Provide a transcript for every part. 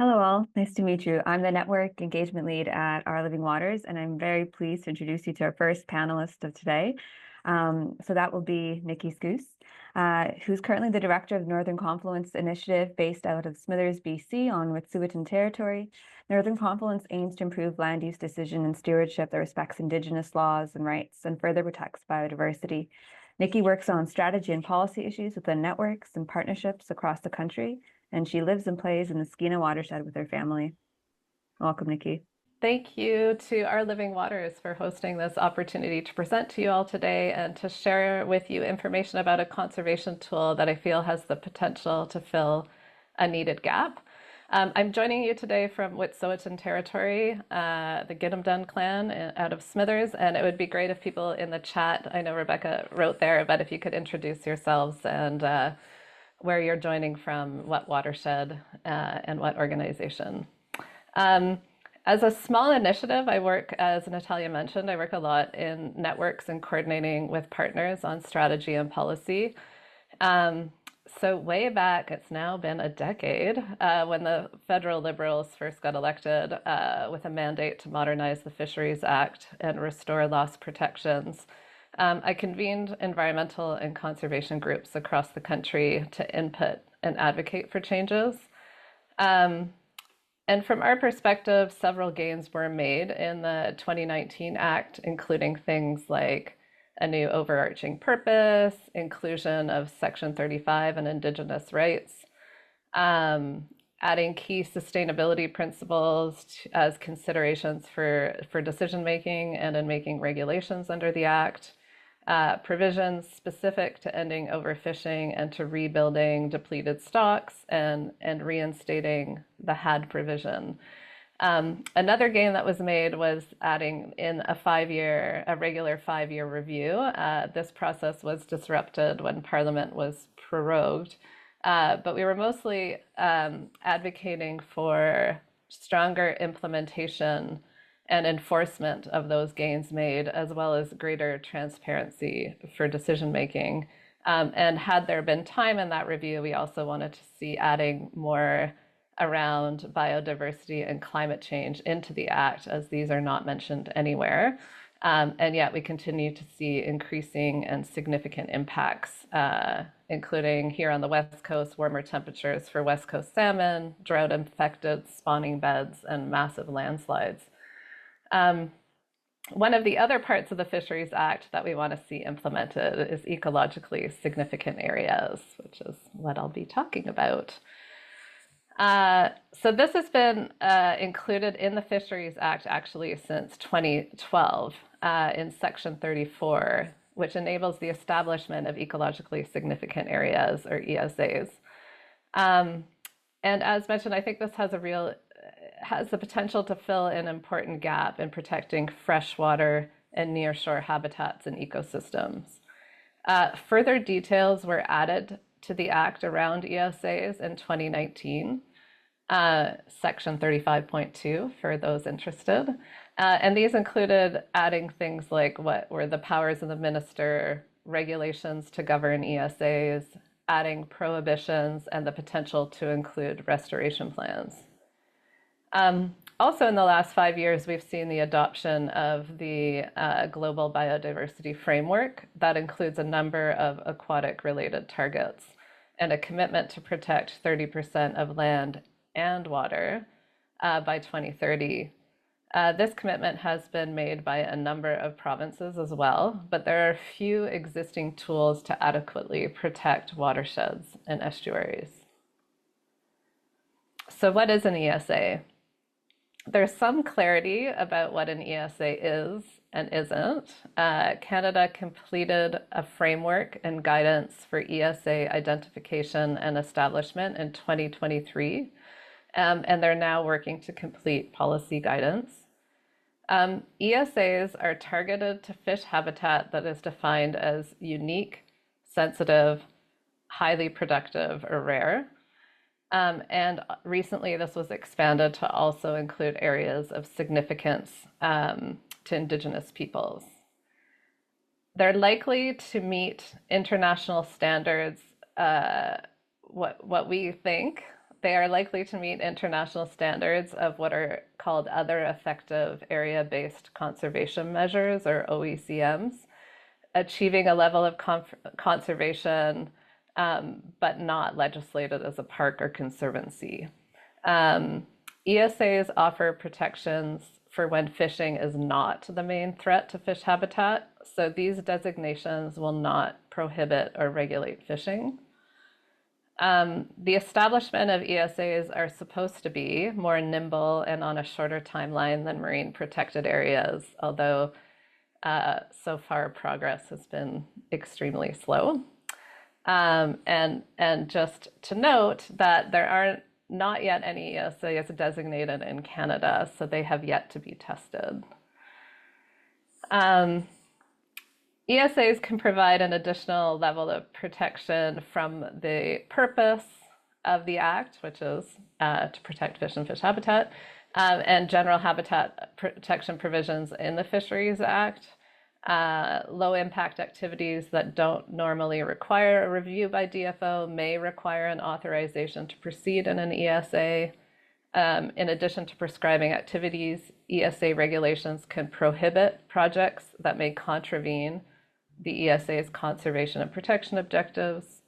Hello all, nice to meet you. I'm the Network Engagement Lead at Our Living Waters, and I'm very pleased to introduce you to our first panelist of today. So that will be Nikki Scoose, who's currently the Director of the Northern Confluence Initiative based out of Smithers, BC on Wet'suwet'en territory. Northern Confluence aims to improve land use decision and stewardship that respects Indigenous laws and rights and further protects biodiversity. Nikki works on strategy and policy issues within networks and partnerships across the country, and she lives and plays in the Skeena watershed with her family. Welcome, Nikki. Thank you to Our Living Waters for hosting this opportunity to present to you all today and to share with you information about a conservation tool that I feel has the potential to fill a needed gap. I'm joining you today from Wet'suwet'en territory, the Gitumdun clan out of Smithers, and it would be great if people in the chat, I know Rebecca wrote there, but if you could introduce yourselves and where you're joining from, what watershed, and what organization. As a small initiative, I work, as Natalia mentioned, I work a lot in networks and coordinating with partners on strategy and policy. So way back, it's now been a decade, when the federal Liberals first got elected with a mandate to modernize the Fisheries Act and restore lost protections. I convened environmental and conservation groups across the country to input and advocate for changes. And from our perspective, several gains were made in the 2019 Act, including things like a new overarching purpose, inclusion of Section 35 and Indigenous rights, adding key sustainability principles as considerations for decision making and in making regulations under the Act, provisions specific to ending overfishing and to rebuilding depleted stocks and reinstating the had provision. Another gain that was made was adding in a regular 5-year review. This process was disrupted when Parliament was prorogued, but we were mostly advocating for stronger implementation and enforcement of those gains made, as well as greater transparency for decision making. And had there been time in that review, we also wanted to see adding more around biodiversity and climate change into the Act, as these are not mentioned anywhere. And yet we continue to see increasing and significant impacts, including here on the West Coast, warmer temperatures for West Coast salmon, drought-infected spawning beds, and massive landslides. One of the other parts of the Fisheries Act that we want to see implemented is ecologically significant areas, which is what I'll be talking about. So this has been included in the Fisheries Act actually since 2012 in Section 34, which enables the establishment of ecologically significant areas, or ESAs. And as mentioned, I think this has the potential to fill an important gap in protecting freshwater and nearshore habitats and ecosystems. Further details were added to the Act around ESAs in 2019, Section 35.2 for those interested. And these included adding things like what were the powers of the minister, regulations to govern ESAs, adding prohibitions, and the potential to include restoration plans. Also in the last 5 years, we've seen the adoption of the Global Biodiversity Framework that includes a number of aquatic related targets and a commitment to protect 30% of land and water by 2030. This commitment has been made by a number of provinces as well, but there are few existing tools to adequately protect watersheds and estuaries. So what is an ESA? There's some clarity about what an ESA is and isn't. Canada completed a framework and guidance for ESA identification and establishment in 2023, and they're now working to complete policy guidance. ESAs are targeted to fish habitat that is defined as unique, sensitive, highly productive, or rare. And recently, this was expanded to also include areas of significance to Indigenous peoples. They're likely to meet international standards, what we think they are likely to meet international standards of what are called other effective area-based conservation measures, or OECMs, achieving a level of conservation, but not legislated as a park or conservancy. ESAs offer protections for when fishing is not the main threat to fish habitat, so these designations will not prohibit or regulate fishing. The establishment of ESAs are supposed to be more nimble and on a shorter timeline than marine protected areas, although so far progress has been extremely slow. And just to note that there are not yet any ESAs designated in Canada, so they have yet to be tested. ESAs can provide an additional level of protection from the purpose of the Act, which is to protect fish and fish habitat, and general habitat protection provisions in the Fisheries Act. Low impact activities that don't normally require a review by DFO may require an authorization to proceed in an ESA. In addition to prescribing activities, ESA regulations can prohibit projects that may contravene the ESA's conservation and protection objectives.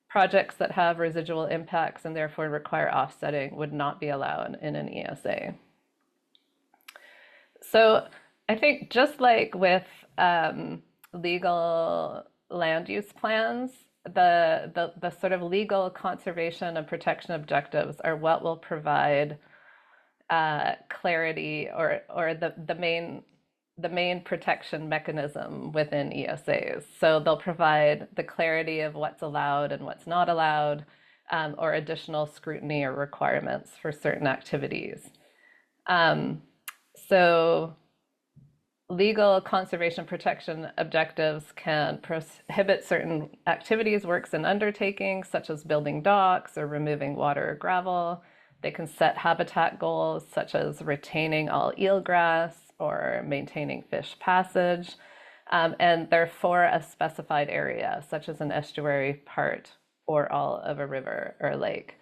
Projects that have residual impacts and therefore require offsetting would not be allowed in an ESA. So I think just like with legal land use plans, the sort of legal conservation and protection objectives are what will provide clarity or the main protection mechanism within ESAs. So they'll provide the clarity of what's allowed and what's not allowed, or additional scrutiny or requirements for certain activities. So legal conservation protection objectives can prohibit certain activities, works, and undertakings, such as building docks or removing water or gravel. They can set habitat goals, such as retaining all eelgrass or maintaining fish passage. And they're for a specified area, such as an estuary, part, or all of a river or lake.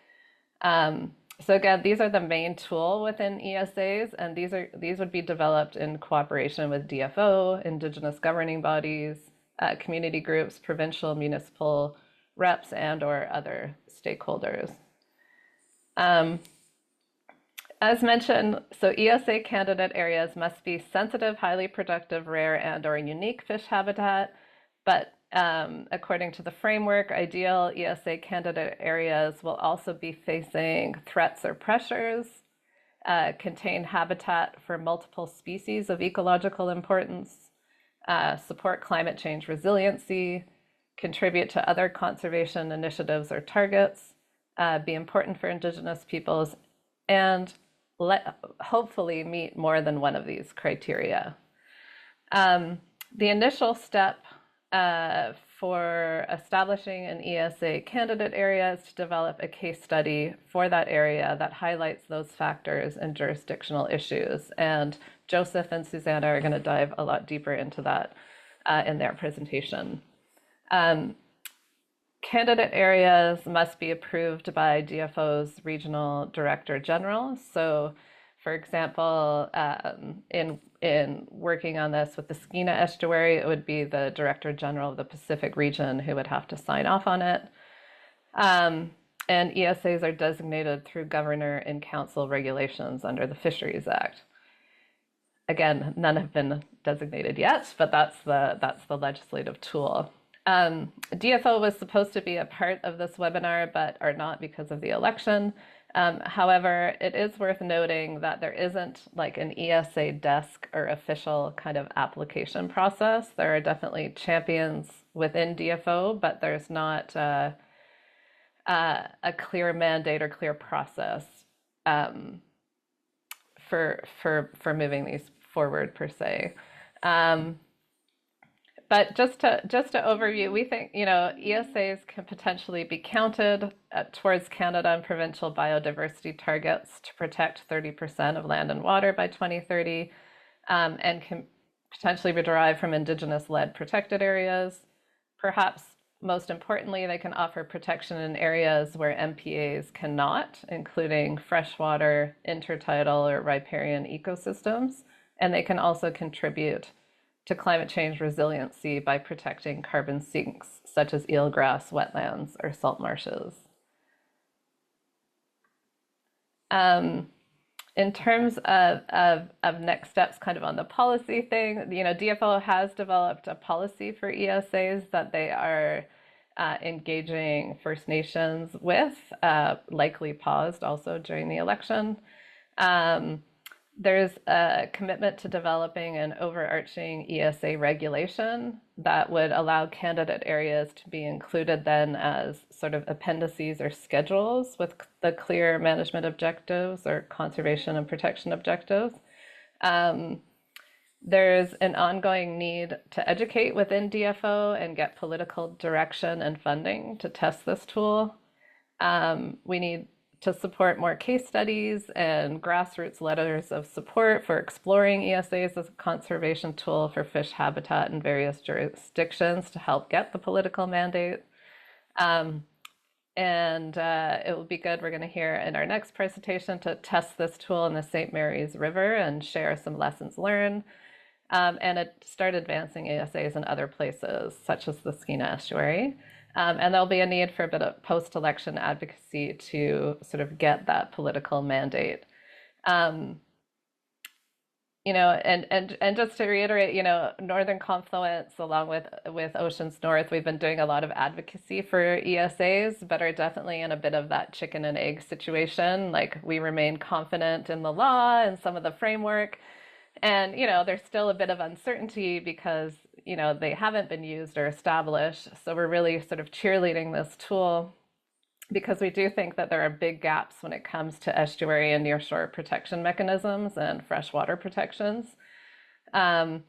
So again, these are the main tool within ESAs, and these would be developed in cooperation with DFO, Indigenous governing bodies, community groups, provincial, municipal reps, and/or other stakeholders. As mentioned, so ESA candidate areas must be sensitive, highly productive, rare, and/or unique fish habitat, but according to the framework, ideal ESA candidate areas will also be facing threats or pressures, contain habitat for multiple species of ecological importance, support climate change resiliency, contribute to other conservation initiatives or targets, be important for Indigenous peoples, and hopefully meet more than one of these criteria. The initial step for establishing an ESA candidate area is to develop a case study for that area that highlights those factors and jurisdictional issues. And Joseph and Susanna are going to dive a lot deeper into that in their presentation. Candidate areas must be approved by DFO's Regional Director General. So, for example, in working on this with the Skeena Estuary, it would be the Director General of the Pacific region who would have to sign off on it. And ESAs are designated through Governor and Council regulations under the Fisheries Act. Again, none have been designated yet, but that's the legislative tool. DFO was supposed to be a part of this webinar, but are not because of the election. However, it is worth noting that there isn't like an ESA desk or official kind of application process. There are definitely champions within DFO, but there's not a clear mandate or clear process for moving these forward per se. But just to overview, we think, ESAs can potentially be counted towards Canada and provincial biodiversity targets to protect 30% of land and water by 2030, and can potentially be derived from Indigenous-led protected areas. Perhaps most importantly, they can offer protection in areas where MPAs cannot, including freshwater, intertidal, or riparian ecosystems. And they can also contribute to climate change resiliency by protecting carbon sinks, such as eelgrass, wetlands, or salt marshes. In terms of next steps, kind of on the policy thing, DFO has developed a policy for ESAs that they are engaging First Nations with, likely paused also during the election. There's a commitment to developing an overarching ESA regulation that would allow candidate areas to be included then as sort of appendices or schedules with the clear management objectives or conservation and protection objectives. There's an ongoing need to educate within DFO and get political direction and funding to test this tool. We need to support more case studies and grassroots letters of support for exploring ESAs as a conservation tool for fish habitat in various jurisdictions to help get the political mandate. It will be good, we're going to hear in our next presentation, to test this tool in the St. Mary's River and share some lessons learned. And start advancing ESAs in other places, such as the Skeena Estuary. And there'll be a need for a bit of post-election advocacy to sort of get that political mandate. And just to reiterate, Northern Confluence, along with Oceans North, we've been doing a lot of advocacy for ESAs, but are definitely in a bit of that chicken and egg situation. Like, we remain confident in the law and some of the framework. And, there's still a bit of uncertainty because, they haven't been used or established. So we're really sort of cheerleading this tool because we do think that there are big gaps when it comes to estuary and nearshore protection mechanisms and freshwater protections. And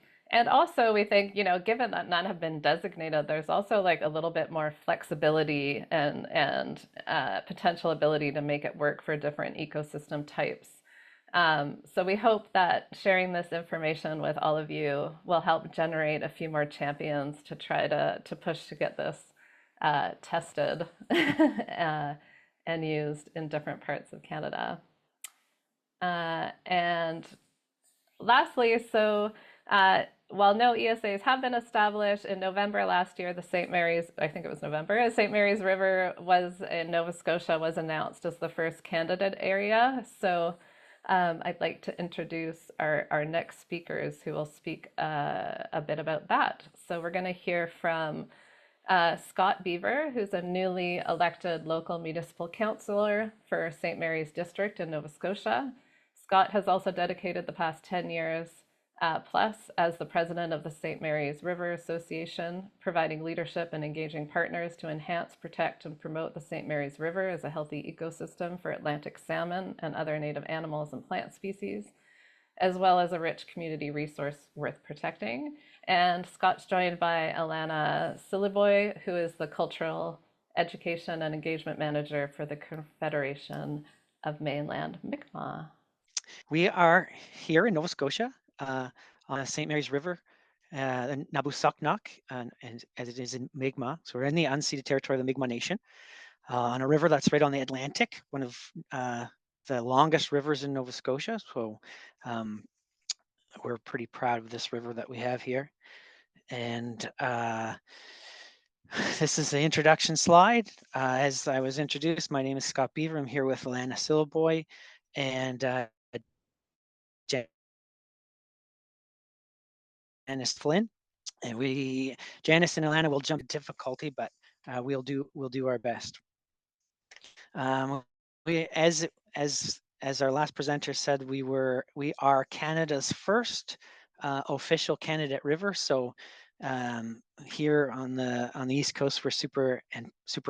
also we think, given that none have been designated, there's also like a little bit more flexibility and potential ability to make it work for different ecosystem types. So we hope that sharing this information with all of you will help generate a few more champions to try to push to get this tested and used in different parts of Canada. And lastly, while no ESAs have been established, in November last year, the St. Mary's, I think it was November, St. Mary's River in Nova Scotia was announced as the first candidate area. So I'd like to introduce our next speakers who will speak a bit about that. So we're going to hear from Scott Beaver, who's a newly elected local municipal councillor for St. Mary's District in Nova Scotia. Scott has also dedicated the past 10 years plus as the president of the St. Mary's River Association, providing leadership and engaging partners to enhance, protect, and promote the St. Mary's River as a healthy ecosystem for Atlantic salmon and other native animals and plant species, as well as a rich community resource worth protecting. And Scott's joined by Alana Siliboy, who is the Cultural Education and Engagement Manager for the Confederation of Mainland Mi'kmaw. We are here in Nova Scotia on the St. Mary's River, in Nabusaknak, and as it is in Mi'kmaw. So we're in the unceded territory of the Mi'kmaw Nation, on a river that's right on the Atlantic, one of the longest rivers in Nova Scotia. So we're pretty proud of this river that we have here. And this is the introduction slide. As I was introduced, my name is Scott Beaver. I'm here with Alana Siliboy and Janice Flynn, and Janice and Alana will jump to difficulty, but we'll do our best. As our last presenter said, we are Canada's first official candidate river. So here on the East Coast, we're super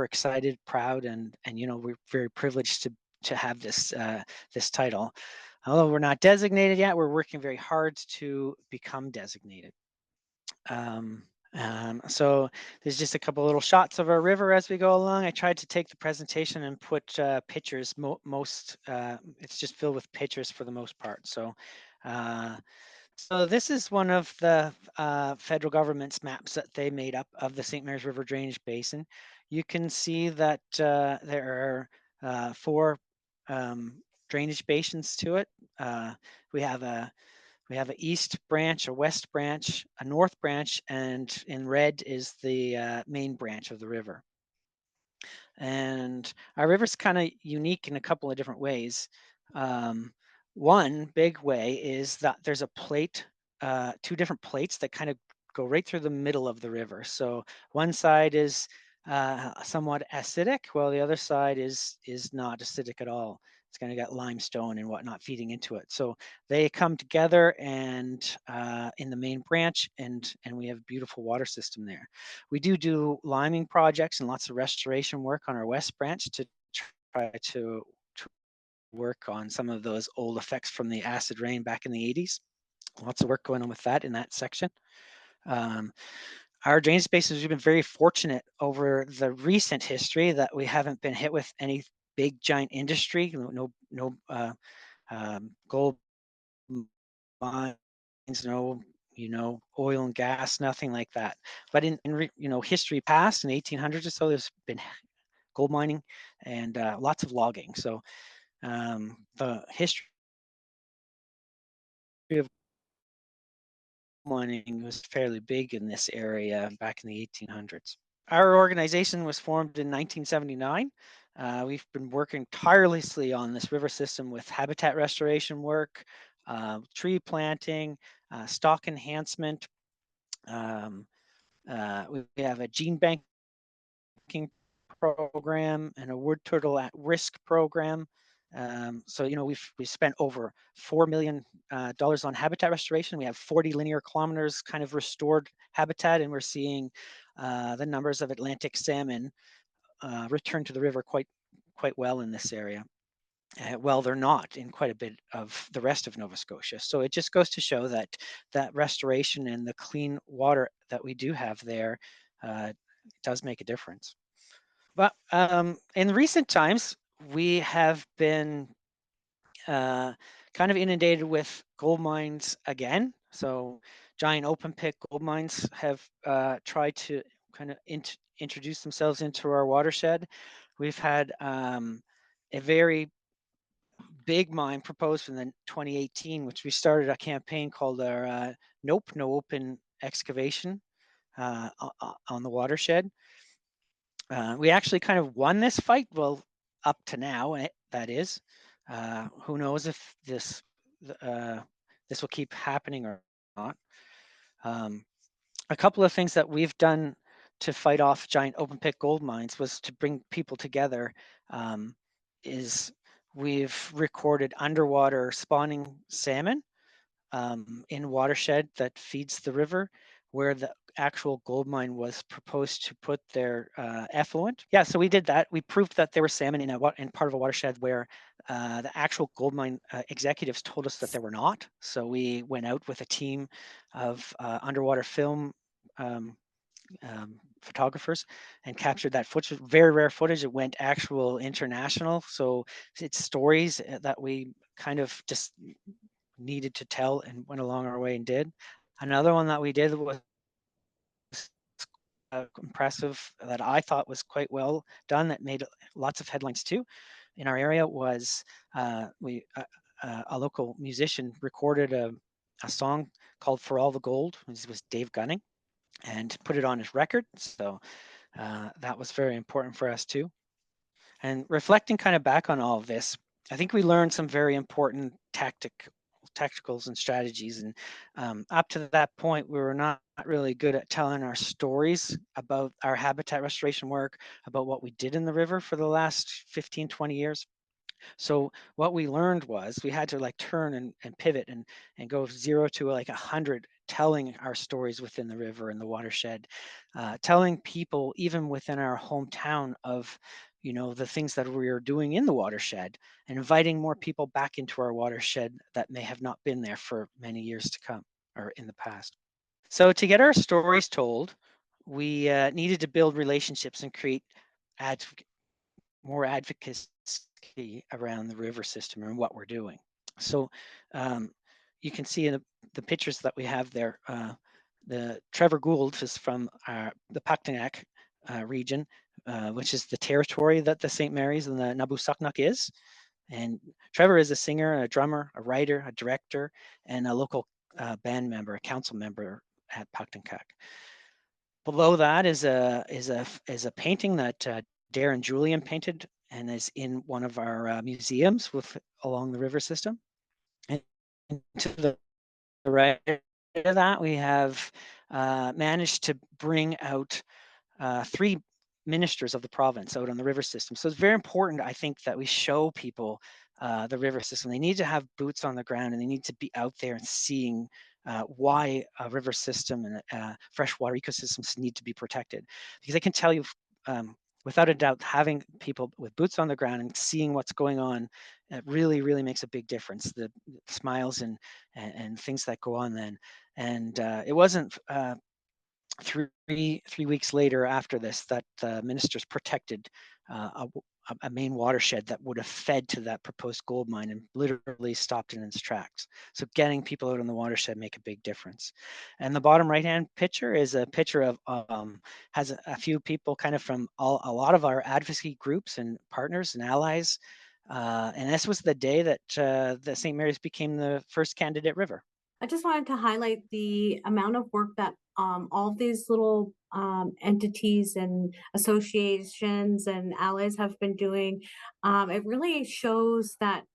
excited, proud, and we're very privileged to have this title. Although we're not designated yet, we're working very hard to become designated. So there's just a couple little shots of our river as we go along. I tried to take the presentation and put pictures. It's just filled with pictures for the most part. So So this is one of the federal government's maps that they made up of the St. Mary's River Drainage Basin. You can see that there are four drainage basins to it. We have a east branch, a west branch, a north branch, and in red is the main branch of the river. And our river's kind of unique in a couple of different ways. One big way is that there's a plate, two different plates that kind of go right through the middle of the river. So one side is somewhat acidic, while the other side is not acidic at all. It's kind of got limestone and whatnot feeding into it. So they come together and in the main branch, and we have a beautiful water system there. We do liming projects and lots of restoration work on our west branch to try to work on some of those old effects from the acid rain back in the 80s. Lots of work going on with that in that section. Our drainage basins, we've been very fortunate over the recent history that we haven't been hit with any big giant industry, no gold mines, no oil and gas, nothing like that. But in history past, in the 1800s or so, there's been gold mining and lots of logging. So the history of mining was fairly big in this area back in the 1800s. Our organization was formed in 1979. We've been working tirelessly on this river system with habitat restoration work, tree planting, stock enhancement. We have a gene banking program and a wood turtle at risk program. So we've spent over $4 million on habitat restoration. We have 40 linear kilometers kind of restored habitat, and we're seeing the numbers of Atlantic salmon return to the river quite well in this area. Well, they're not in quite a bit of the rest of Nova Scotia. So it just goes to show that restoration and the clean water that we do have there does make a difference. But in recent times, we have been kind of inundated with gold mines again. So giant open pit gold mines have tried to kind of introduce themselves into our watershed. We've had a very big mine proposed in the 2018, which we started a campaign called our Nope, No Open Excavation on the watershed. We actually kind of won this fight. Well, up to now, that is. Who knows if this will keep happening or not. A couple of things that we've done to fight off giant open pit gold mines was to bring people together. Is we've recorded underwater spawning salmon in watershed that feeds the river, where the actual gold mine was proposed to put their effluent. Yeah, so we did that. We proved that there were salmon in part of a watershed where the actual gold mine executives told us that there were not. So we went out with a team of underwater film photographers and captured that footage. Very rare footage. It went actual international. So it's stories that we kind of just needed to tell and went along our way and did. Another one that we did was impressive, that I thought was quite well done, that made lots of headlines too in our area, was a local musician recorded a song called For All the Gold. This was Dave Gunning, and put it on his record. So that was very important for us too. And reflecting kind of back on all of this, I think we learned some very important tacticals and strategies. And up to that point, we were not really good at telling our stories about our habitat restoration work, about what we did in the river for the last 15, 20 years. So what we learned was we had to like turn and pivot and go 0 to like 100, telling our stories within the river and the watershed, telling people even within our hometown of the things that we are doing in the watershed, and inviting more people back into our watershed that may have not been there for many years to come or in the past. So to get our stories told, we needed to build relationships and create more advocacy around the river system and what we're doing. So you can see in the pictures that we have there, the Trevor Gould is from the Paktinak region, which is the territory that the St. Mary's and the Nabusaknak is. And Trevor is a singer, a drummer, a writer, a director, and a local band member, a council member at Paktinak. Below that is a painting that Darren Julian painted and is in one of our museums along the river system. And to the right of that, we have managed to bring out 3 ministers of the province out on the river system. So it's very important, I think, that we show people the river system. They need to have boots on the ground, and they need to be out there and seeing why a river system and freshwater ecosystems need to be protected. Because I can tell you, without a doubt, having people with boots on the ground and seeing what's going on, it really, really makes a big difference. The smiles and things that go on then. And it wasn't 3 weeks later after this that the ministers protected a main watershed that would have fed to that proposed gold mine and literally stopped it in its tracks. So getting people out on the watershed make a big difference. And the bottom right-hand picture is a picture of has a few people kind of from a lot of our advocacy groups and partners and allies. And this was the day that the St. Mary's became the first candidate river. I just wanted to highlight the amount of work that all of these little entities and associations and allies have been doing. It really shows that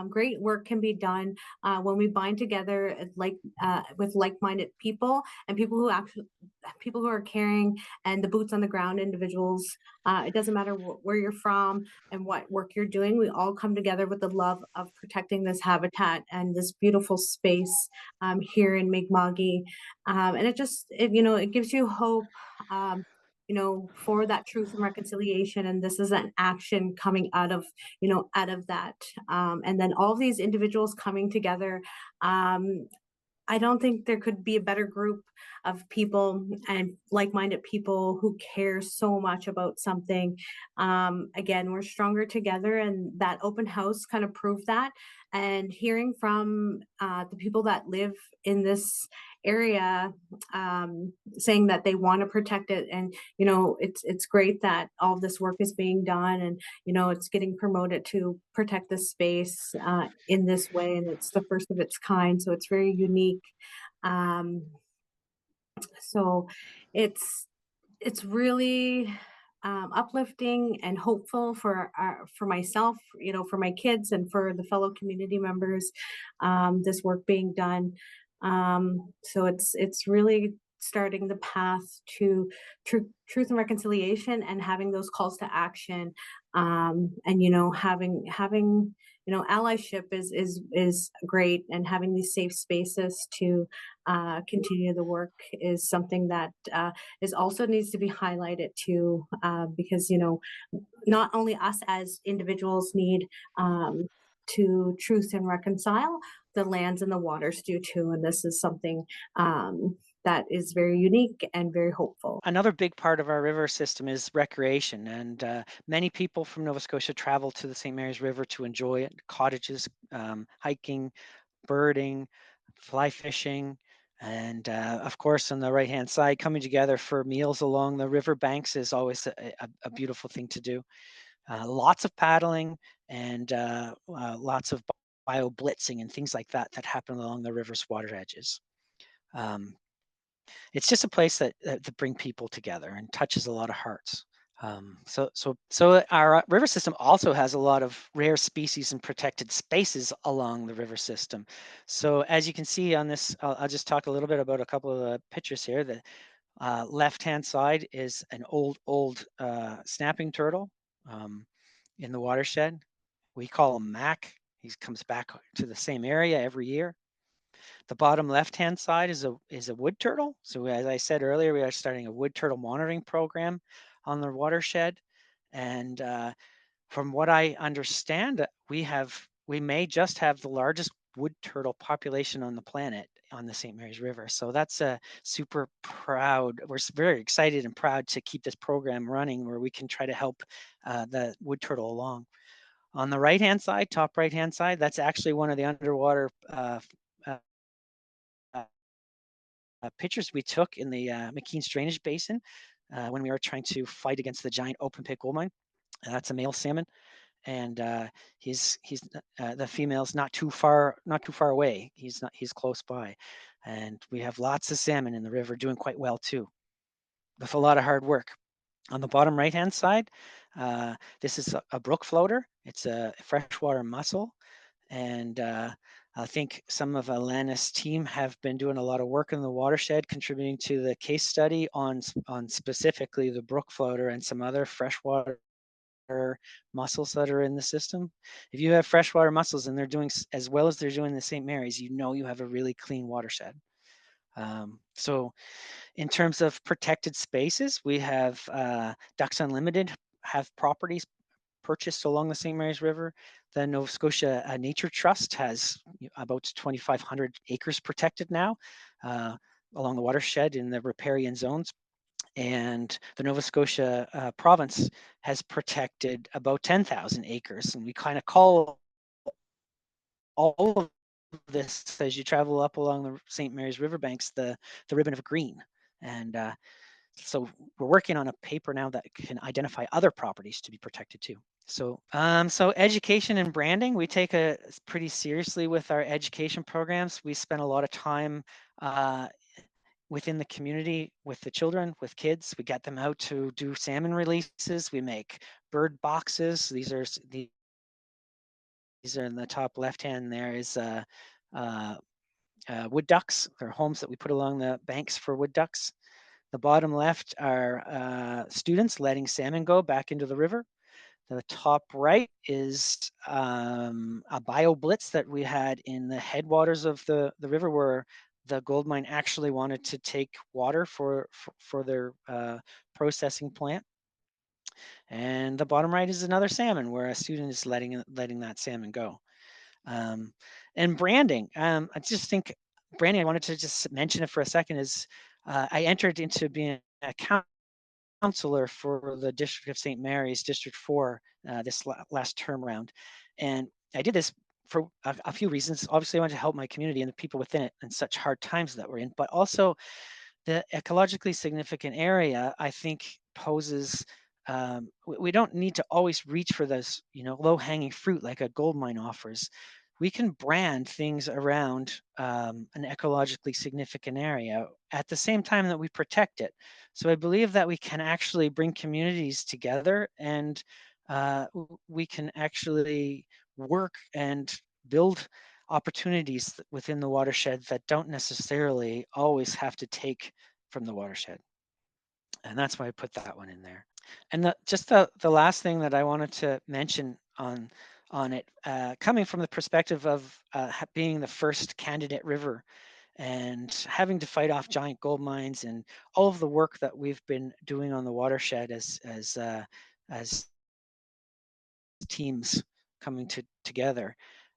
great work can be done when we bind together with like-minded people and people who are caring and the boots on the ground individuals. It doesn't matter where you're from and what work you're doing. We all come together with the love of protecting this habitat and this beautiful space here in Mi'kma'ki. And it gives you hope, for that truth and reconciliation. And this is an action coming out of that. And then all of these individuals coming together. I don't think there could be a better group of people and like-minded people who care so much about something. Again, we're stronger together, and that open house kind of proved that. And hearing from the people that live in this area saying that they want to protect it, and it's great that all of this work is being done, and it's getting promoted to protect the space in this way, and it's the first of its kind, so it's very unique. um, so it's really uplifting and hopeful for myself, for my kids, and for the fellow community members. This work being done, so it's really starting the path to truth and reconciliation, and having those calls to action, and having allyship is great, and having these safe spaces to continue the work is something that is also needs to be highlighted too, because not only us as individuals need to truth and reconcile, the lands and the waters do too, and this is something that is very unique and very hopeful. Another big part of our river system is recreation, and many people from Nova Scotia travel to the St. Mary's River to enjoy it. Cottages, hiking, birding, fly fishing, and of course, on the right-hand side, coming together for meals along the river banks is always a beautiful thing to do. Lots of paddling and lots of bio blitzing and things like that happen along the river's water edges. It's just a place that bring people together and touches a lot of hearts. So our river system also has a lot of rare species and protected spaces along the river system. So as you can see on this, I'll just talk a little bit about a couple of the pictures here. The left-hand side is an old snapping turtle in the watershed. We call him Mac. He comes back to the same area every year. The bottom left-hand side is a wood turtle. So as I said earlier, we are starting a wood turtle monitoring program on the watershed. And from what I understand, we may just have the largest wood turtle population on the planet on the St. Mary's River. So that's super proud. We're very excited and proud to keep this program running, where we can try to help the wood turtle along. On the right-hand side, top right-hand side, that's actually one of the underwater pictures we took in the McKean's Drainage Basin when we were trying to fight against the giant open pit gold mine. That's a male salmon, and he's the female's not too far away. He's close by, and we have lots of salmon in the river doing quite well too, with a lot of hard work. On the bottom right hand side, this is a brook floater. It's a freshwater mussel, and I think some of Alana's team have been doing a lot of work in the watershed, contributing to the case study on specifically the brook floater and some other freshwater mussels that are in the system. If you have freshwater mussels and they're doing as well as they're doing in the St. Mary's, you know you have a really clean watershed. So in terms of protected spaces, we have Ducks Unlimited have properties purchased along the St. Mary's River. The Nova Scotia Nature Trust has about 2,500 acres protected now along the watershed in the riparian zones. And the Nova Scotia province has protected about 10,000 acres. And we kind of call all of this, as you travel up along the St. Mary's riverbanks, the ribbon of green. And so we're working on a paper now that can identify other properties to be protected too. So, so education and branding, we take a pretty seriously with our education programs. We spend a lot of time within the community with the children, with kids. We get them out to do salmon releases. We make bird boxes. These are in the top left hand. There is wood ducks. They're homes that we put along the banks for wood ducks. The bottom left are students letting salmon go back into the river. The top right is a bio blitz that we had in the headwaters of the river, where the gold mine actually wanted to take water for their processing plant. And the bottom right is another salmon, where a student is letting that salmon go. And branding, I just think branding, I wanted to just mention it for a second, is I entered into being a counselor for the District of St. Mary's, District 4, this last term round. And I did this for a few reasons. Obviously, I wanted to help my community and the people within it in such hard times that we're in, but also the ecologically significant area, I think, poses we don't need to always reach for those, low-hanging fruit like a gold mine offers. We can brand things around an ecologically significant area at the same time that we protect it. So I believe that we can actually bring communities together, and we can actually work and build opportunities within the watershed that don't necessarily always have to take from the watershed. And that's why I put that one in there. And just the last thing that I wanted to mention on it, coming from the perspective of being the first candidate river and having to fight off giant gold mines and all of the work that we've been doing on the watershed as teams coming together,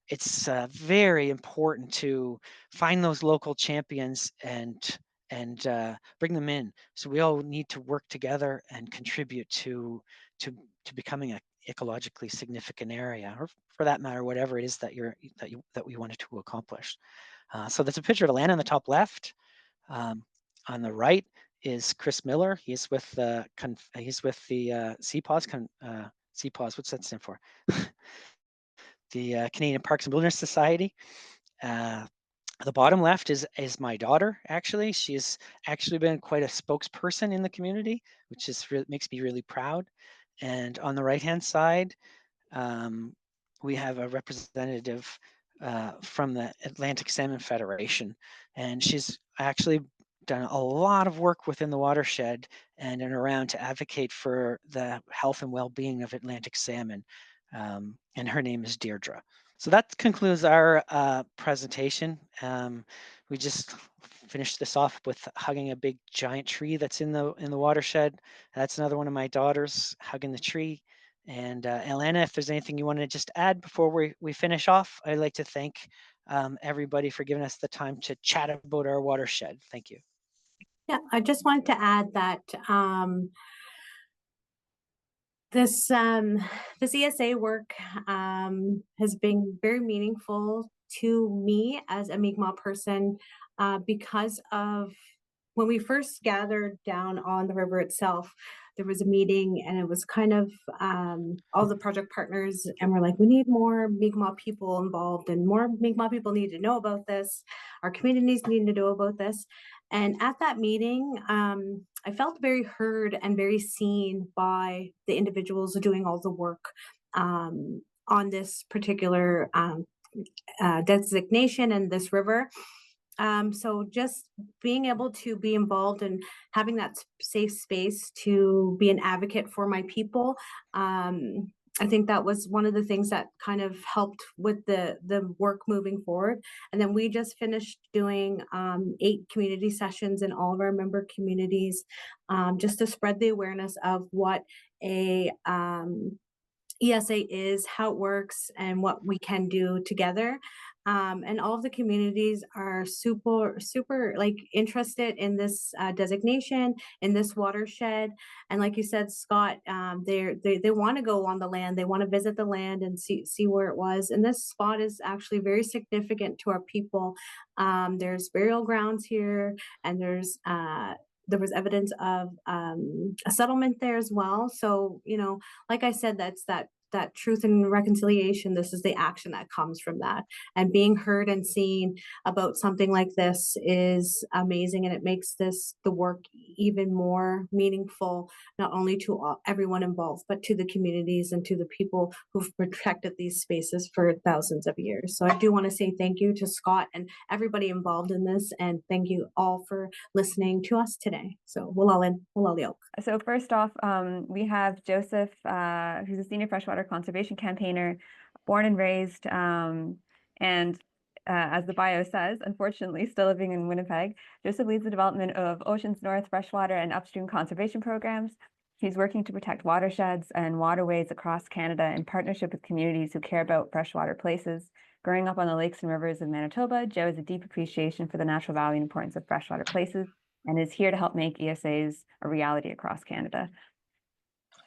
it's very important to find those local champions and bring them in. So we all need to work together and contribute to becoming a ecologically significant area, or for that matter, whatever it is that we wanted to accomplish. So there's a picture of Alana on the top left. On the right is Chris Miller. He's with the CPAWS. CPAWS, what's that stand for? The Canadian Parks and Wilderness Society. The bottom left is my daughter. Actually, she's actually been quite a spokesperson in the community, which makes me really proud. And on the right hand side, we have a representative from the Atlantic Salmon Federation, and she's actually done a lot of work within the watershed and around to advocate for the health and well-being of Atlantic salmon. And her name is Deirdre. So that concludes our presentation. We just finished this off with hugging a big giant tree that's in the watershed. That's another one of my daughters hugging the tree. And Alana, if there's anything you want to just add before we finish off, I'd like to thank everybody for giving us the time to chat about our watershed. Thank you. Yeah, I just wanted to add that this ESA work has been very meaningful to me as a Mi'kmaw person because of when we first gathered down on the river itself. There was a meeting, and it was kind of all the project partners, and we're like, we need more Mi'kmaw people involved, and more Mi'kmaw people need to know about this. Our communities need to know about this. And at that meeting, I felt very heard and very seen by the individuals doing all the work on this particular designation and this river. So just being able to be involved and having that safe space to be an advocate for my people, I think that was one of the things that kind of helped with the work moving forward. And then we just finished doing 8 community sessions in all of our member communities, just to spread the awareness of what a ESA is, how it works, and what we can do together. And all of the communities are super like interested in this designation, in this watershed. And like you said, Scott, they want to go on the land. They want to visit the land and see where it was. And this spot is actually very significant to our people. There's burial grounds here, and there was evidence of a settlement there as well. So, like I said, that's that truth and reconciliation. This is the action that comes from that. And being heard and seen about something like this is amazing. And it makes the work even more meaningful, not only to everyone involved, but to the communities and to the people who've protected these spaces for thousands of years. So I do want to say thank you to Scott and everybody involved in this. And thank you all for listening to us today. So Willalin. So first off, we have Joseph, who's a senior freshwater conservation campaigner, born and raised, and as the bio says, unfortunately still living in Winnipeg. Joseph leads the development of Oceans North freshwater and upstream conservation programs. He's working to protect watersheds and waterways across Canada in partnership with communities who care about freshwater places. Growing up on the lakes and rivers of Manitoba, Joe has a deep appreciation for the natural value and importance of freshwater places, and is here to help make ESAs a reality across Canada.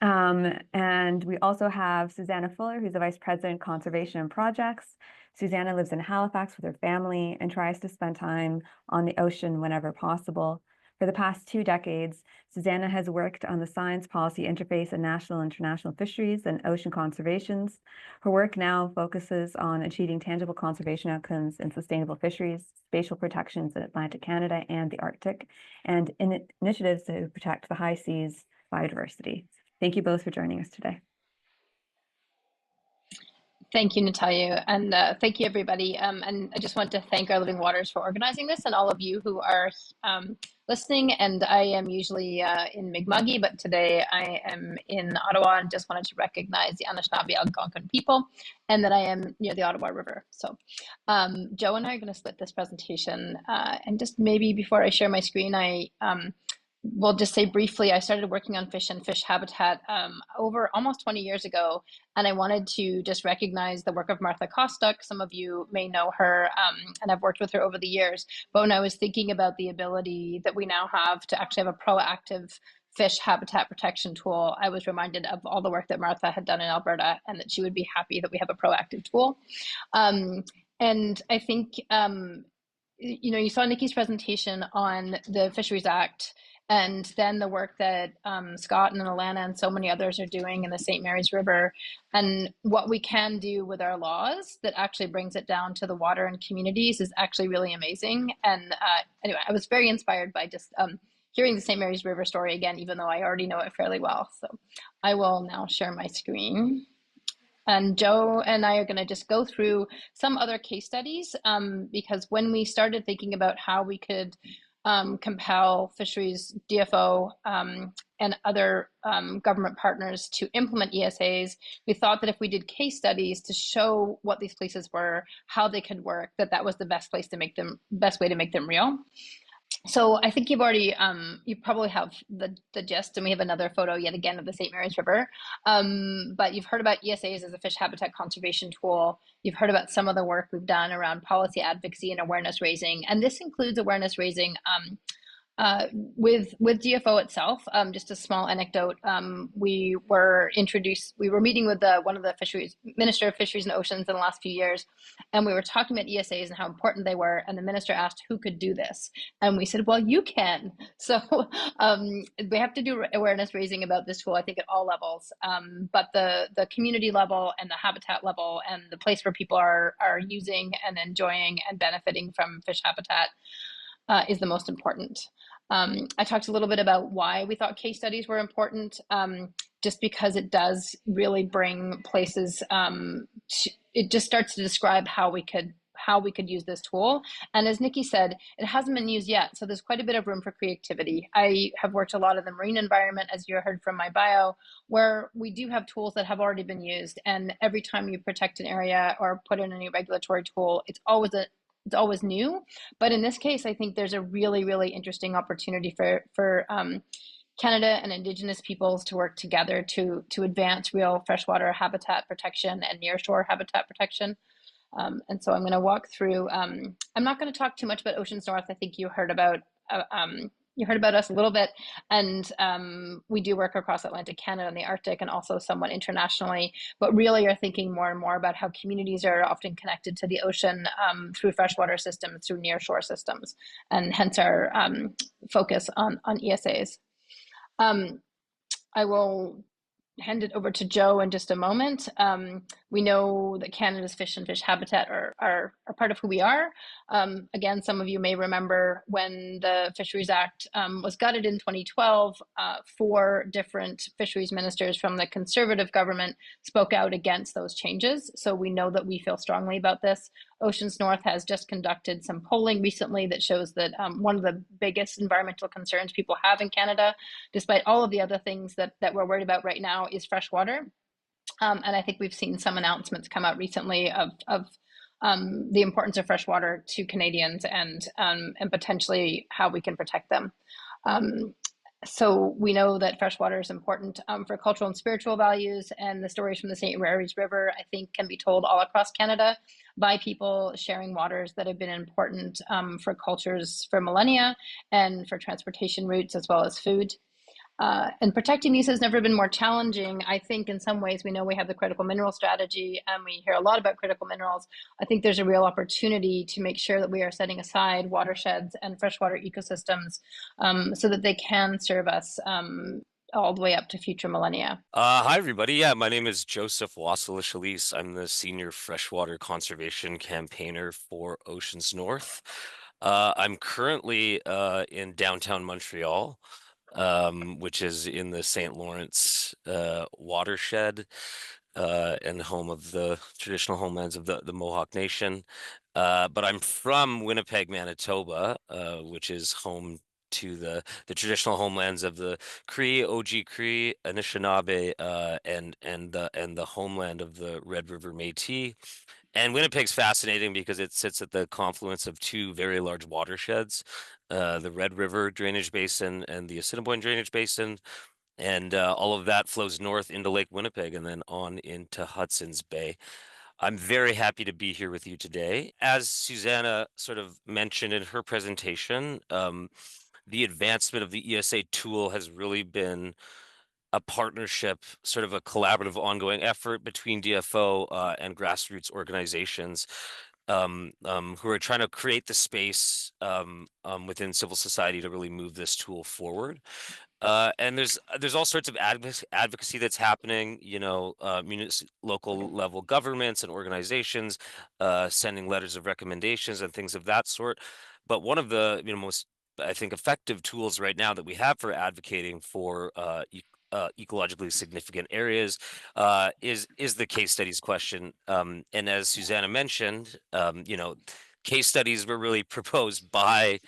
And we also have Susanna Fuller, who's the Vice President, Conservation and Projects. Susanna lives in Halifax with her family and tries to spend time on the ocean whenever possible. For the past 2 decades, Susanna has worked on the science policy interface of national and international fisheries and ocean conservations. Her work now focuses on achieving tangible conservation outcomes in sustainable fisheries, spatial protections in Atlantic Canada and the Arctic, and in initiatives to protect the high seas biodiversity. Thank you both for joining us today. Thank you, Natalia, and thank you, everybody. And I just want to thank Our Living Waters for organizing this, and all of you who are listening. And I am usually in Mi'kmaq, but today I am in Ottawa, and just wanted to recognize the Anishinaabe Algonquin people, and that I am near the Ottawa River. So Joe and I are going to split this presentation, and just maybe before I share my screen, I will just say briefly, I started working on fish and fish habitat over almost 20 years ago, and I wanted to just recognize the work of Martha Kostock. Some of you may know her, and I've worked with her over the years. But when I was thinking about the ability that we now have to actually have a proactive fish habitat protection tool, I was reminded of all the work that Martha had done in Alberta, and that she would be happy that we have a proactive tool. And I think, you saw Nikki's presentation on the Fisheries Act, and then the work that Scott and Alana and so many others are doing in the St. Mary's River, and what we can do with our laws that actually brings it down to the water and communities is actually really amazing. And anyway, I was very inspired by just hearing the St. Mary's River story again, even though I already know it fairly well. So I will now share my screen. And Joe and I are going to just go through some other case studies, because when we started thinking about how we could compel fisheries, DFO, and other government partners to implement ESAs, we thought that if we did case studies to show what these places were, how they could work, that was the best way to make them real. So I think you've already, you probably have the gist, and we have another photo yet again of the St. Mary's River. But you've heard about ESAs as a fish habitat conservation tool. You've heard about some of the work we've done around policy advocacy and awareness raising. And this includes awareness raising With DFO itself, just a small anecdote. We were meeting with one of the Minister of Fisheries and Oceans in the last few years, and we were talking about ESAs and how important they were. And the minister asked who could do this, and we said, "Well, you can." So we have to do awareness raising about this tool, I think, at all levels. But the community level and the habitat level and the place where people are using and enjoying and benefiting from fish habitat is the most important. I talked a little bit about why we thought case studies were important, just because it does really bring places. It just starts to describe how we could use this tool. And as Nikki said, it hasn't been used yet, so there's quite a bit of room for creativity. I have worked a lot in the marine environment, as you heard from my bio, where we do have tools that have already been used. And every time you protect an area or put in a new regulatory tool, it's always new. But in this case, I think there's a really, really interesting opportunity for Canada and Indigenous peoples to work together to advance real freshwater habitat protection and nearshore habitat protection. And so I'm going to walk through. I'm not going to talk too much about Oceans North. I think you heard about us a little bit, and we do work across Atlantic Canada and the Arctic, and also somewhat internationally, but really are thinking more and more about how communities are often connected to the ocean through freshwater systems, through nearshore systems, and hence our focus on ESAs. I will hand it over to Joe in just a moment. We know that Canada's fish and fish habitat are part of who we are. Again, some of you may remember when the Fisheries Act was gutted in 2012, 4 different fisheries ministers from the Conservative government spoke out against those changes. So we know that we feel strongly about this. Oceans North has just conducted some polling recently that shows that one of the biggest environmental concerns people have in Canada, despite all of the other things that we're worried about right now, is fresh water. And I think we've seen some announcements come out recently of the importance of fresh water to Canadians and potentially how we can protect them. So we know that freshwater is important for cultural and spiritual values, and the stories from the St. Mary's River, I think, can be told all across Canada by people sharing waters that have been important for cultures for millennia and for transportation routes as well as food. And protecting these has never been more challenging. I think in some ways we know we have the critical mineral strategy and we hear a lot about critical minerals. I think there's a real opportunity to make sure that we are setting aside watersheds and freshwater ecosystems so that they can serve us all the way up to future millennia. Hi, everybody. Yeah, my name is Joseph Wasilish-Elise. I'm the Senior Freshwater Conservation Campaigner for Oceans North. I'm currently in downtown Montreal, which is in the St. Lawrence watershed and home of the traditional homelands of the Mohawk Nation. But I'm from Winnipeg, Manitoba, which is home to the traditional homelands of the Cree, Oji-Cree, Anishinaabe, and the homeland of the Red River Métis. And Winnipeg's fascinating because it sits at the confluence of 2 very large watersheds, the Red River Drainage Basin and the Assiniboine Drainage Basin. And all of that flows north into Lake Winnipeg and then on into Hudson's Bay. I'm very happy to be here with you today. As Susanna sort of mentioned in her presentation, the advancement of the ESA tool has really been a partnership, sort of a collaborative ongoing effort between DFO and grassroots organizations who are trying to create the space within civil society to really move this tool forward. And there's all sorts of advocacy that's happening, you know, local level governments and organizations sending letters of recommendations and things of that sort. But one of the most, I think, effective tools right now that we have for advocating for ecologically significant areas is the case studies question. And as Susanna mentioned, case studies were really proposed by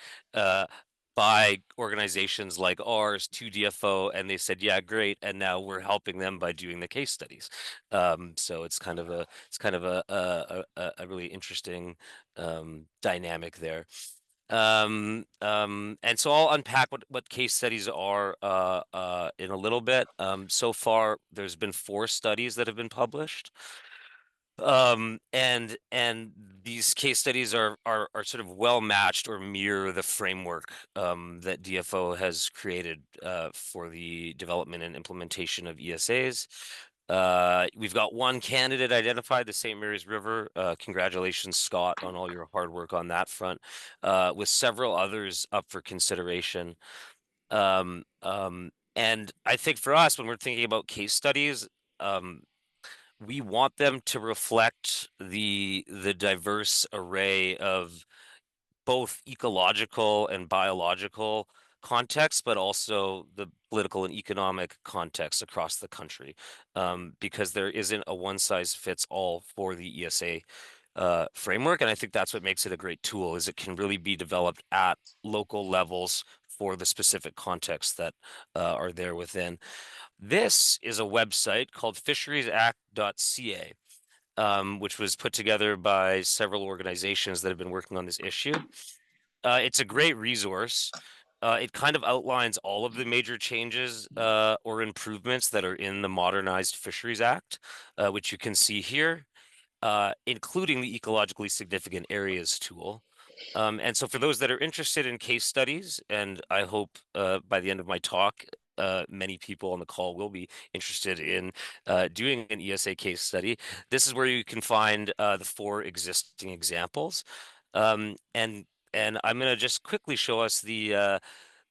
organizations like ours to DFO, and they said, yeah, great, and now we're helping them by doing the case studies. So it's kind of a really interesting dynamic there. And so I'll unpack what case studies are in a little bit. So far, there's been 4 studies that have been published. And these case studies are sort of well matched or mirror the framework that DFO has created for the development and implementation of ESAs. We've got one candidate identified, the St. Mary's River. Congratulations, Scott, on all your hard work on that front, with several others up for consideration. And I think for us, when we're thinking about case studies, we want them to reflect the diverse array of both ecological and biological context, but also the political and economic context across the country, because there isn't a one size fits all for the ESA framework. And I think that's what makes it a great tool, is it can really be developed at local levels for the specific contexts that are there within. This is a website called fisheriesact.ca, which was put together by several organizations that have been working on this issue. It's a great resource. It kind of outlines all of the major changes or improvements that are in the modernized Fisheries Act, which you can see here, including the ecologically significant areas tool. And so for those that are interested in case studies, and I hope by the end of my talk, many people on the call will be interested in doing an ESA case study, this is where you can find the 4 existing examples. And I'm going to just quickly show us the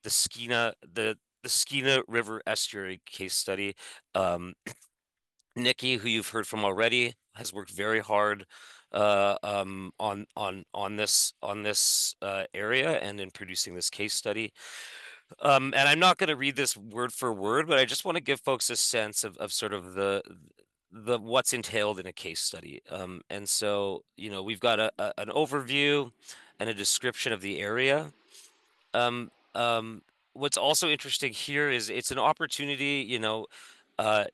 Skeena River Estuary case study. Nikki, who you've heard from already, has worked very hard on this area and in producing this case study. And I'm not going to read this word for word, but I just want to give folks a sense of sort of the what's entailed in a case study. And so, we've got an overview and a description of the area. Um, what's also interesting here is it's an opportunity, uh,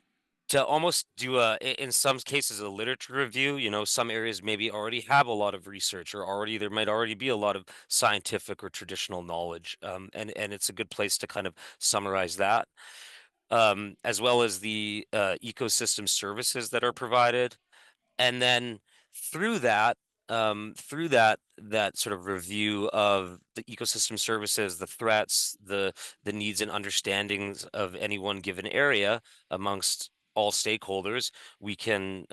to almost do in some cases, a literature review. Some areas maybe already have a lot of research, or there might already be a lot of scientific or traditional knowledge. And it's a good place to kind of summarize that, as well as the ecosystem services that are provided. And then through that, that sort of review of the ecosystem services, the threats, the needs and understandings of any one given area amongst all stakeholders, we can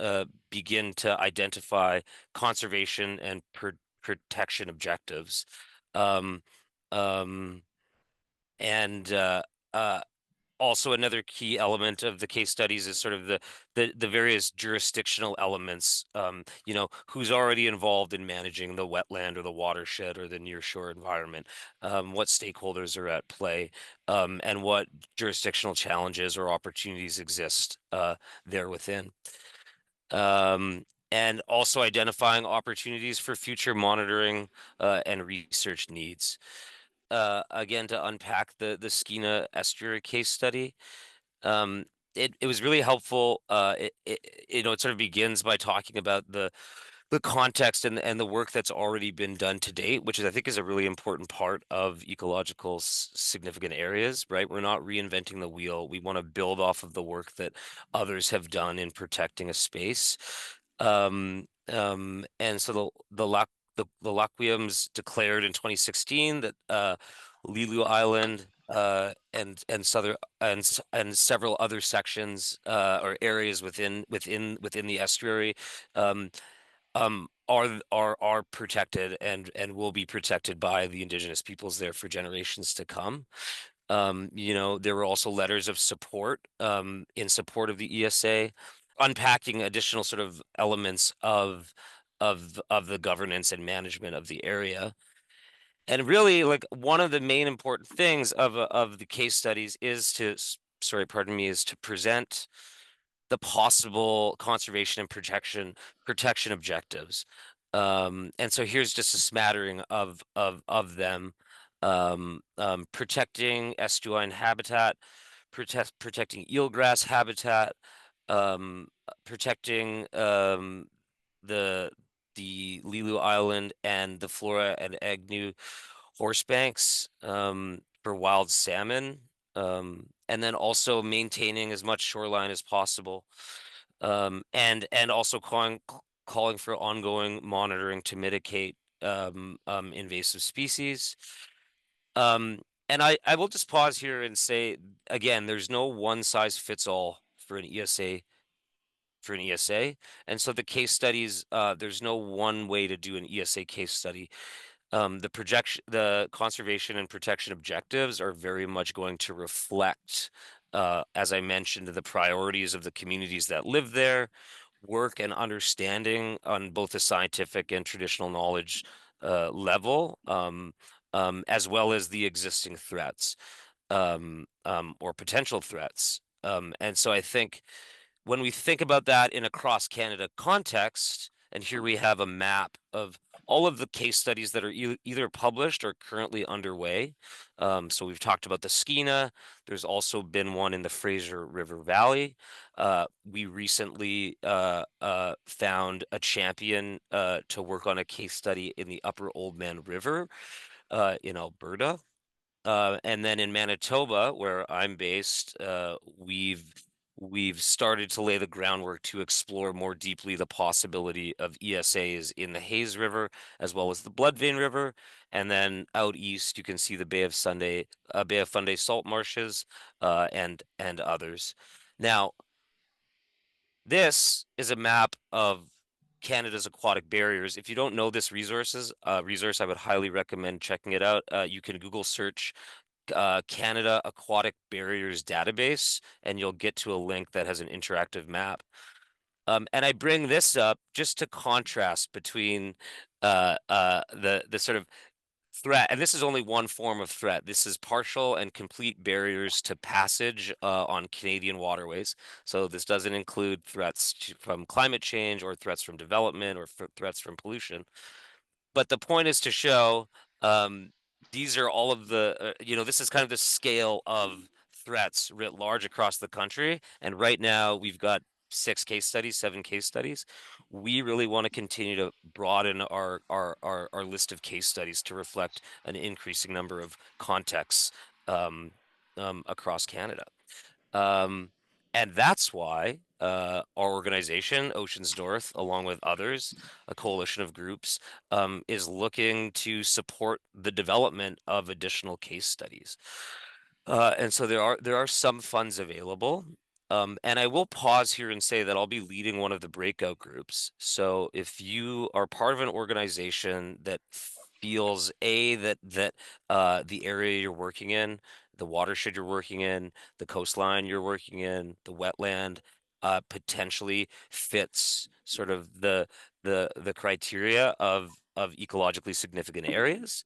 begin to identify conservation and protection objectives. Um, um, and Also, another key element of the case studies is sort of the various jurisdictional elements. Who's already involved in managing the wetland or the watershed or the nearshore environment, what stakeholders are at play, and what jurisdictional challenges or opportunities exist there within. And also identifying opportunities for future monitoring and research needs. Again, to unpack the Skeena estuary case study, it was really helpful. It sort of begins by talking about the context and the work that's already been done to date, which I think is a really important part of ecological significant areas, right? We're not reinventing the wheel. We want to build off of the work that others have done in protecting a space. And so the Laquiums declared in 2016 that Lilu Island and several other sections or areas within the estuary are protected and will be protected by the Indigenous peoples there for generations to come. There were also letters of support in support of the ESA, unpacking additional sort of elements of the governance and management of the area. And really, like, one of the main important things of the case studies is to present the possible conservation and protection objectives. And so here's just a smattering of them. Protecting estuarine habitat, protecting eelgrass habitat, protecting the Lilu Island and the flora and agnew horse banks for wild salmon, and then also maintaining as much shoreline as possible, and also calling for ongoing monitoring to mitigate invasive species. And I will just pause here and say, again, there's no one size fits all for an ESA. And so the case studies, there's no one way to do an ESA case study. The conservation and protection objectives are very much going to reflect, as I mentioned, the priorities of the communities that live there, work and understanding on both the scientific and traditional knowledge level, as well as the existing threats or potential threats. And so I think when we think about that in a cross Canada context, and here we have a map of all of the case studies that are either published or currently underway. So we've talked about the Skeena. There's also been one in the Fraser River Valley. We recently found a champion to work on a case study in the Upper Oldman River in Alberta. And then in Manitoba, where I'm based, we've started to lay the groundwork to explore more deeply the possibility of ESAs in the Hayes River as well as the Bloodvein River. And then out east, you can see the Bay of Fundy salt marshes, and others. Now, this is a map of Canada's aquatic barriers. If you don't know this resource, I would highly recommend checking it out. You can Google search Canada Aquatic Barriers Database, and you'll get to a link that has an interactive map. And I bring this up just to contrast between the sort of threat, and this is only one form of threat. This is partial and complete barriers to passage on Canadian waterways. So this doesn't include threats from climate change or threats from development or threats from pollution. But the point is to show these are all of the, this is kind of the scale of threats writ large across the country. And right now we've got 7 case studies. We really want to continue to broaden our list of case studies to reflect an increasing number of contexts across Canada. And that's why our organization, Oceans North, along with others, a coalition of groups, is looking to support the development of additional case studies. And so there are some funds available. And I will pause here and say that I'll be leading one of the breakout groups. So if you are part of an organization that feels that the area you're working in, the watershed you're working in, the coastline you're working in, the wetland, potentially fits sort of the criteria of ecologically significant areas,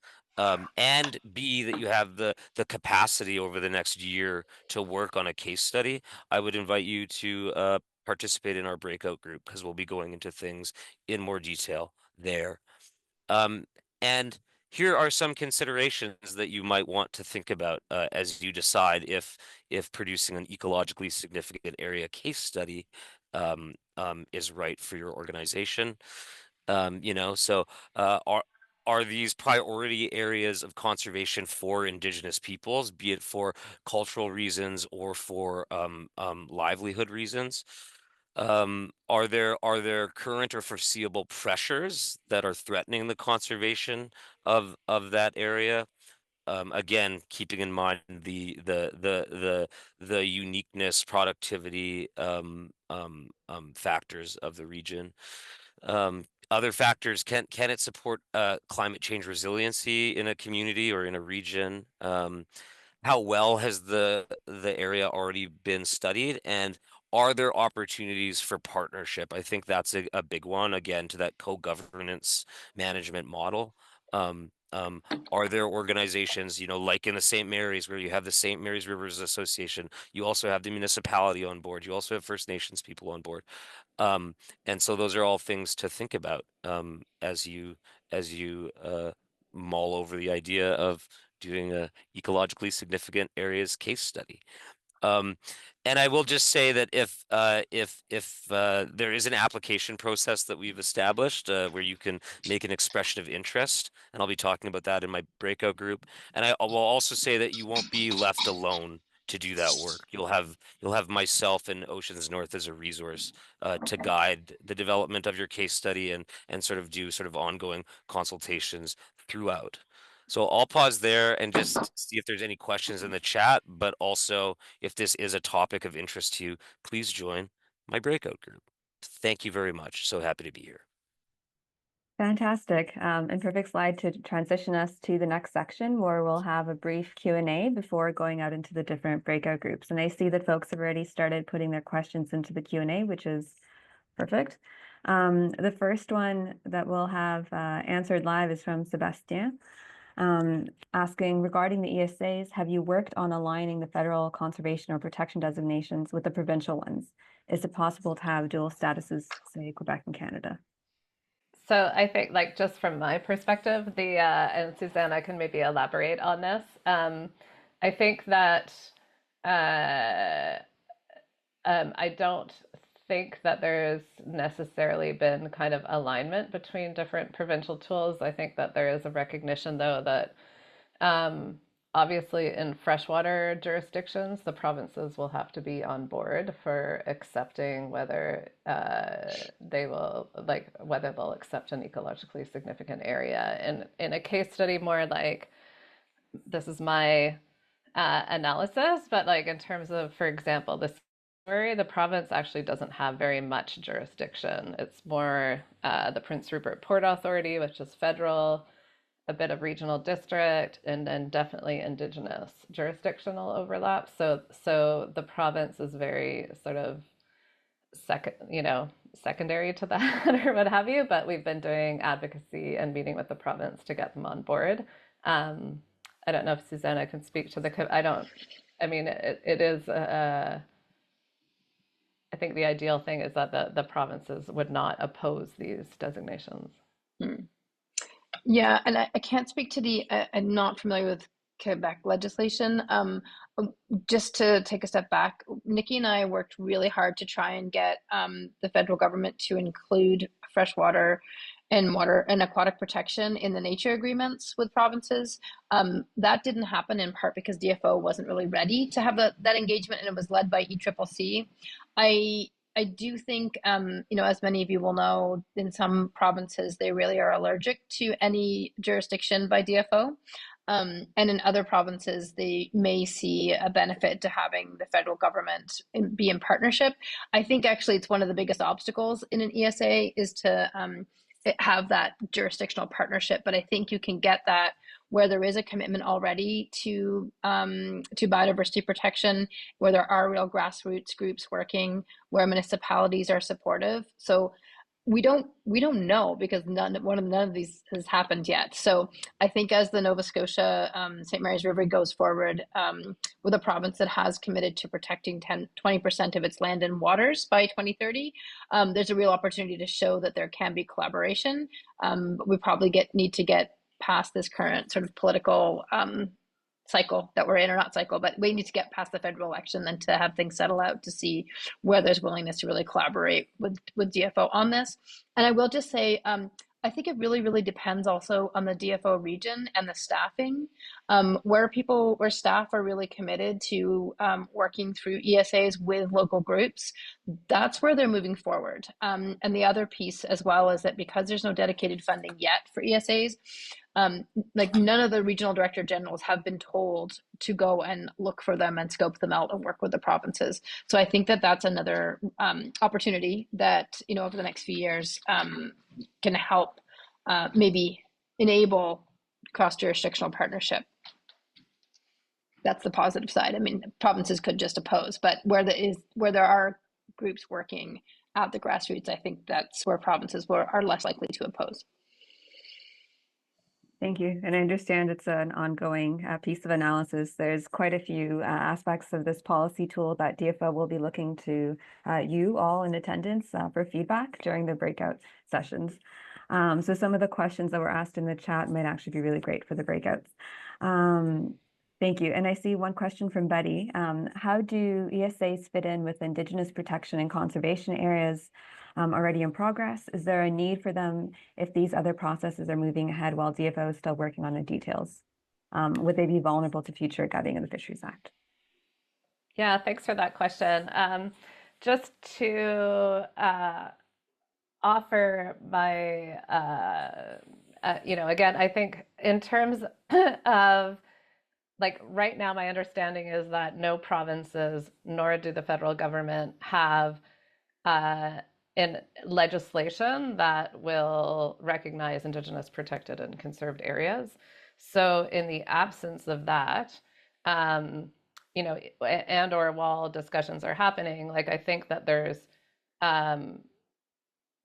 and B, that you have the capacity over the next year to work on a case study, I would invite you to participate in our breakout group, because we'll be going into things in more detail there. And here are some considerations that you might want to think about as you decide if producing an ecologically significant area case study is right for your organization. So are these priority areas of conservation for Indigenous peoples, be it for cultural reasons or for livelihood reasons? Are there current or foreseeable pressures that are threatening the conservation of that area? Again, keeping in mind the uniqueness, productivity factors of the region. Other factors, can it support climate change resiliency in a community or in a region? How well has the area already been studied, and are there opportunities for partnership? I think that's a big one, again, to that co-governance management model. Are there organizations, like in the St. Mary's, where you have the St. Mary's Rivers Association, you also have the municipality on board, you also have First Nations people on board. And so those are all things to think about as you mull over the idea of doing a ecologically significant areas case study. And I will just say that if there is an application process that we've established where you can make an expression of interest, and I'll be talking about that in my breakout group. And I will also say that you won't be left alone to do that work. You'll have myself and Oceans North as a resource to guide the development of your case study and sort of do sort of ongoing consultations throughout. So I'll pause there and just see if there's any questions in the chat, but also if this is a topic of interest to you, please join my breakout group. Thank you very much. So happy to be here. Fantastic. And perfect slide to transition us to the next section where we'll have a brief Q&A before going out into the different breakout groups. And I see that folks have already started putting their questions into the Q&A, which is perfect. The first one that we'll have answered live is from Sebastien, asking, regarding the ESAs, have you worked on aligning the federal conservation or protection designations with the provincial ones? Is it possible to have dual statuses, say Quebec and Canada? So I think, like, just from my perspective, and Suzanne, I can maybe elaborate on this. I think that I don't think that there's necessarily been kind of alignment between different provincial tools. I think that there is a recognition, though, that obviously in freshwater jurisdictions, the provinces will have to be on board for accepting whether whether they'll accept an ecologically significant area. And in a case study, more like, this is my analysis, but like in terms of, for example, the province actually doesn't have very much jurisdiction. It's more the Prince Rupert Port Authority, which is federal, a bit of regional district, and then definitely Indigenous jurisdictional overlap. So the province is very sort of secondary to that or what have you, but we've been doing advocacy and meeting with the province to get them on board. I don't know if Susanna can speak to it is I think the ideal thing is that the provinces would not oppose these designations. Yeah, and I can't speak to I'm not familiar with Quebec legislation. Just to take a step back, Nikki and I worked really hard to try and get the federal government to include freshwater and water and aquatic protection in the nature agreements with provinces. That didn't happen in part because DFO wasn't really ready to have that engagement, and it was led by ECCC. I do think, as many of you will know, in some provinces, they really are allergic to any jurisdiction by DFO. And in other provinces, they may see a benefit to having the federal government be in partnership. I think actually it's one of the biggest obstacles in an ESA is to have that jurisdictional partnership. But I think you can get that where there is a commitment already to biodiversity protection, where there are real grassroots groups working, where municipalities are supportive. So we don't know because none of these has happened yet. So I think as the Nova Scotia St. Mary's River goes forward with a province that has committed to protecting 20% of its land and waters by 2030, there's a real opportunity to show that there can be collaboration. But we probably need to get past this current sort of political cycle that we're in, or not cycle, but we need to get past the federal election and to have things settle out to see where there's willingness to really collaborate with DFO on this. And I will just say, I think it really, really depends also on the DFO region and the staffing, where staff are really committed to working through ESAs with local groups. That's where they're moving forward. And the other piece as well is that because there's no dedicated funding yet for ESAs, none of the regional director generals have been told to go and look for them and scope them out and work with the provinces. So I think that that's another opportunity that, over the next few years can help maybe enable cross-jurisdictional partnership. That's the positive side. I mean, provinces could just oppose, but where there are groups working at the grassroots, I think that's where provinces are less likely to oppose. Thank you. And I understand it's an ongoing piece of analysis. There's quite a few aspects of this policy tool that DFO will be looking to you all in attendance for feedback during the breakout sessions. So some of the questions that were asked in the chat might actually be really great for the breakouts. Thank you. And I see one question from Betty. How do ESAs fit in with Indigenous protection and conservation areas already in progress? Is there a need for them if these other processes are moving ahead while DFO is still working on the details? Would they be vulnerable to future gutting of the Fisheries Act? Yeah, thanks for that question. Just to offer my, again, I think in terms of like right now, my understanding is that no provinces, nor do the federal government, have in legislation that will recognize Indigenous protected and conserved areas. So, in the absence of that, um, and or while discussions are happening, like I think that there's um,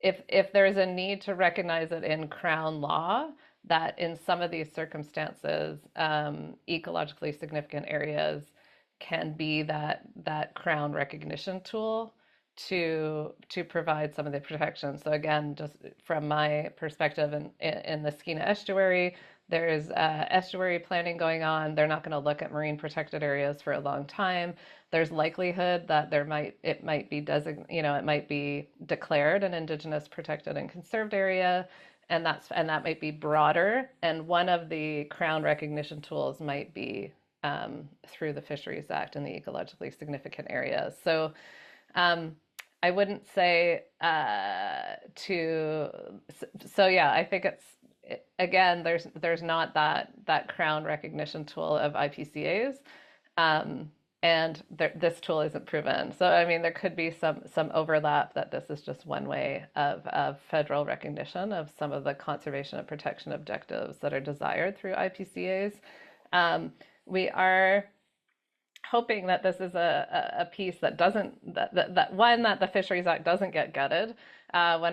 if there's a need to recognize it in Crown law, that in some of these circumstances, ecologically significant areas can be that Crown recognition tool to provide some of the protection. So again, just from my perspective, in the Skeena estuary, there's estuary planning going on. They're not going to look at marine protected areas for a long time. There's likelihood that it might be it might be declared an Indigenous protected and conserved area, and that might be broader. And one of the Crown recognition tools might be through the Fisheries Act and the ecologically significant areas. So I wouldn't say to. So yeah, I think again, there's not that Crown recognition tool of IPCAs. And this tool isn't proven. So, I mean, there could be some overlap that this is just one way of federal recognition of some of the conservation and protection objectives that are desired through IPCAs. We are hoping that this is a piece that doesn't, that the Fisheries Act doesn't get gutted. When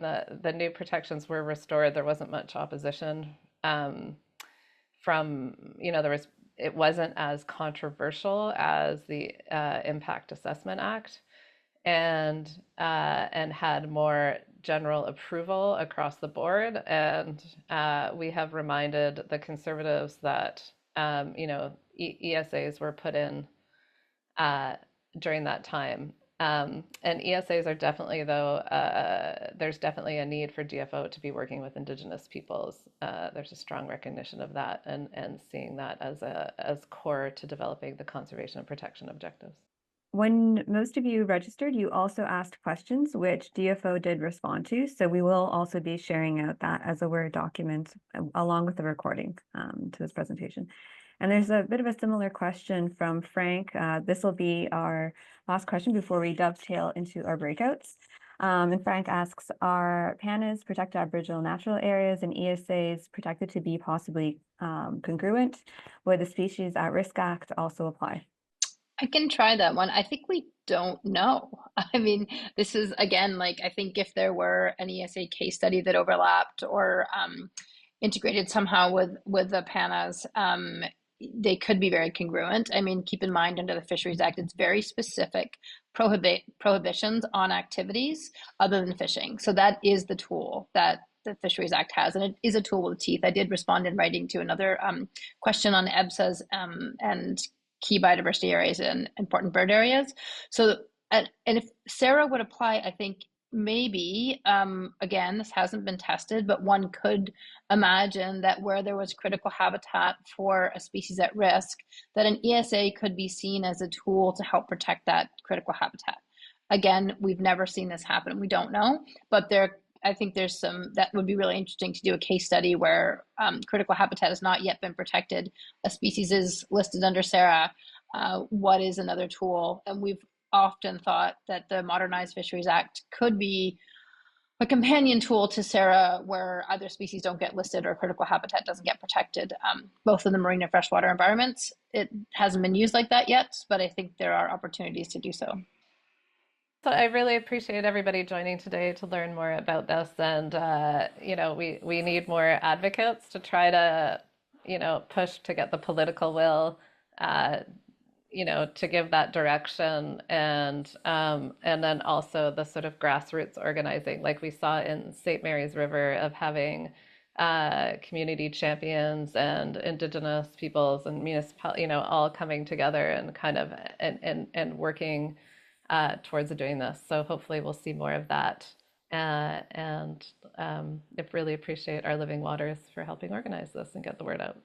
the new protections were restored, there wasn't much opposition from, it wasn't as controversial as the Impact Assessment Act, and had more general approval across the board. And we have reminded the Conservatives that ESAs were put in during that time. And ESAs are definitely, though, there's definitely a need for DFO to be working with Indigenous peoples. There's a strong recognition of that, and seeing that as core to developing the conservation and protection objectives. When most of you registered, you also asked questions, which DFO did respond to. So we will also be sharing out that as a Word document along with the recording to this presentation. And there's a bit of a similar question from Frank. This will be our last question before we dovetail into our breakouts. And Frank asks, are PANAs, protected Aboriginal natural areas, and ESAs protected to be possibly congruent? Would the Species at Risk Act also apply? I can try that one. I think we don't know. I mean, this is again, like, I think if there were an ESA case study that overlapped or integrated somehow with the PANAs, they could be very congruent. I mean, keep in mind under the Fisheries Act, it's very specific prohibitions on activities other than fishing. So that is the tool that the Fisheries Act has, and it is a tool with teeth. I did respond in writing to another question on EBSAs and key biodiversity areas and important bird areas. So, and if Sarah would apply, I think maybe, again, this hasn't been tested, but one could imagine that where there was critical habitat for a species at risk, that an ESA could be seen as a tool to help protect that critical habitat. Again, we've never seen this happen. We don't know, but I think there's that would be really interesting to do a case study where critical habitat has not yet been protected. A species is listed under SARA. What is another tool? And we've often thought that the Modernized Fisheries Act could be a companion tool to SARA where other species don't get listed or critical habitat doesn't get protected, both in the marine and freshwater environments. It hasn't been used like that yet, but I think there are opportunities to do so. So I really appreciate everybody joining today to learn more about this. And, we need more advocates to try to, push to get the political will, to give that direction. And then also the sort of grassroots organizing, like we saw in St. Mary's River, of having community champions and Indigenous peoples and municipal, all coming together and kind of and working towards doing this. So hopefully we'll see more of that. And I really appreciate Our Living Waters for helping organize this and get the word out.